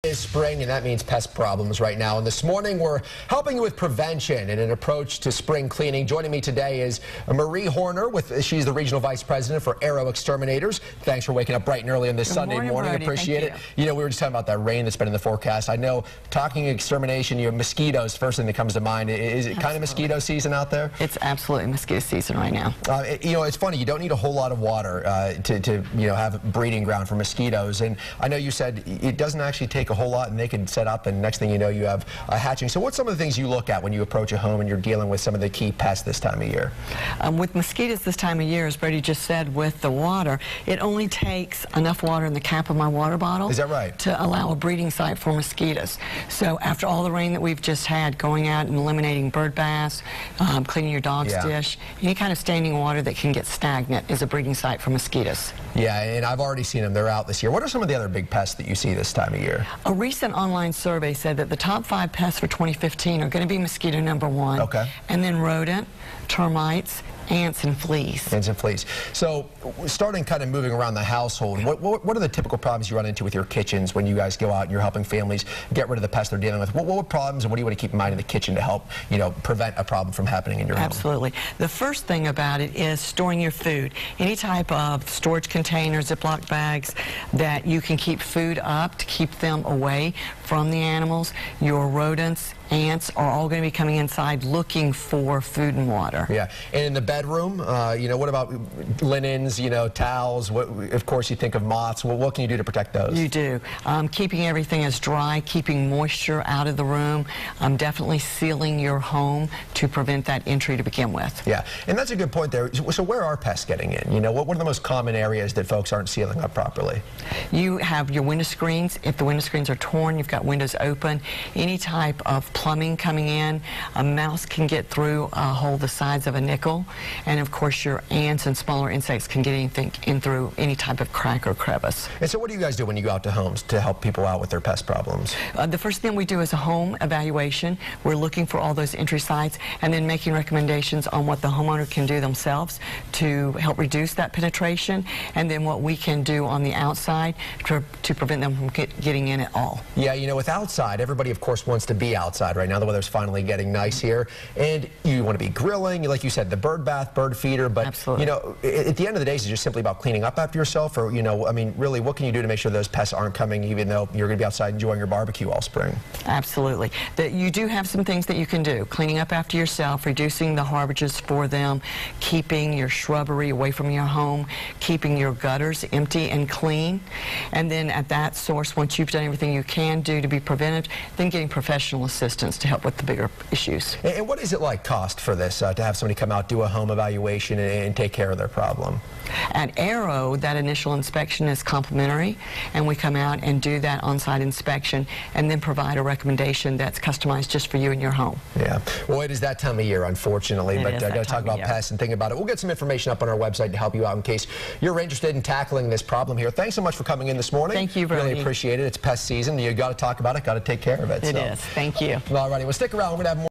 It's spring, and that means pest problems right now. And this morning, we're helping you with prevention and an approach to spring cleaning. Joining me today is Marie Horner. She's the Regional Vice President for Exterminators. Thanks for waking up bright and early on this Sunday morning. Brody. Appreciate it. You know, we were just talking about that rain that's been in the forecast. I know, talking extermination, mosquitoes, first thing that comes to mind. Is it kind of mosquito season out there? It's absolutely mosquito season right now. It's funny. You don't need a whole lot of water to have a breeding ground for mosquitoes. And I know you said it doesn't actually take a whole lot, and they can set up, and next thing you know, you have a hatching. So what's some of the things you look at when you approach a home and you're dealing with some of the key pests this time of year? With mosquitoes this time of year, as Brady just said, with the water, it only takes enough water in the cap of my water bottle. Is that right? To allow a breeding site for mosquitoes. So after all the rain that we've just had, going out and eliminating bird baths, cleaning your dog's dish, any kind of standing water that can get stagnant is a breeding site for mosquitoes. Yeah, and I've already seen them. They're out this year. What are some of the other big pests that you see this time of year? A recent online survey said that the top 5 pests for 2015 are going to be mosquito #1. Okay. And then rodent, termites, ants, and fleas. Ants and fleas. So, starting kind of moving around the household, what are the typical problems you run into with your kitchens when you guys go out and you're helping families get rid of the pests they're dealing with? What problems, and what do you want to keep in mind in the kitchen to help, prevent a problem from happening in your home? Absolutely. The first thing about it is storing your food. Any type of storage containers, Ziploc bags that you can keep food up to keep them away from the animals. Your rodents, ants are all going to be coming inside looking for food and water. Yeah, and in the bedroom, what about linens, towels? Of course, you think of moths. What can you do to protect those? You do. Keeping everything as dry, keeping moisture out of the room, definitely sealing your home to prevent that entry to begin with. Yeah, and that's a good point there. So where are pests getting in? What are the most common areas that folks aren't sealing up properly? You have your window screens. If the window screens are torn, you've got windows open. Any type of plumbing coming in, a mouse can get through a hole the size of a nickel, and of course your ants and smaller insects can get anything in through any type of crack or crevice. And so what do you guys do when you go out to homes to help people out with their pest problems? The first thing we do is a home evaluation. We're looking for all those entry sites and then making recommendations on what the homeowner can do themselves to help reduce that penetration, and then what we can do on the outside to prevent them from getting in at all. Yeah, with outside, everybody of course wants to be outside right now. The weather's finally getting nice here, and you want to be grilling, like you said, the bird bath, bird feeder, but absolutely. At the end of the day, is it just simply about cleaning up after yourself, or really, what can you do to make sure those pests aren't coming, even though you're going to be outside enjoying your barbecue all spring? Absolutely. You do have some things that you can do. Cleaning up after yourself, reducing the harborages for them, keeping your shrubbery away from your home, keeping your gutters empty and clean, and then at that source, once you've done everything you can do to be preventive, then getting professional assistance to help with the bigger issues. And what is it like cost for this, to have somebody come out, do a home evaluation, and take care of their problem? At Arrow, that initial inspection is complimentary, and we come out and do that on-site inspection and then provide a recommendation that's customized just for you and your home. Yeah. Well, it is that time of year, unfortunately, but got to talk about pests and think about it. We'll get some information up on our website to help you out in case you're interested in tackling this problem here. Thanks so much for coming in this morning. Thank you, Brody. Really appreciate it. It's pest season. You got to talk about it, got to take care of it. It is. Thank you. All righty. Well, stick around. We're going to have more.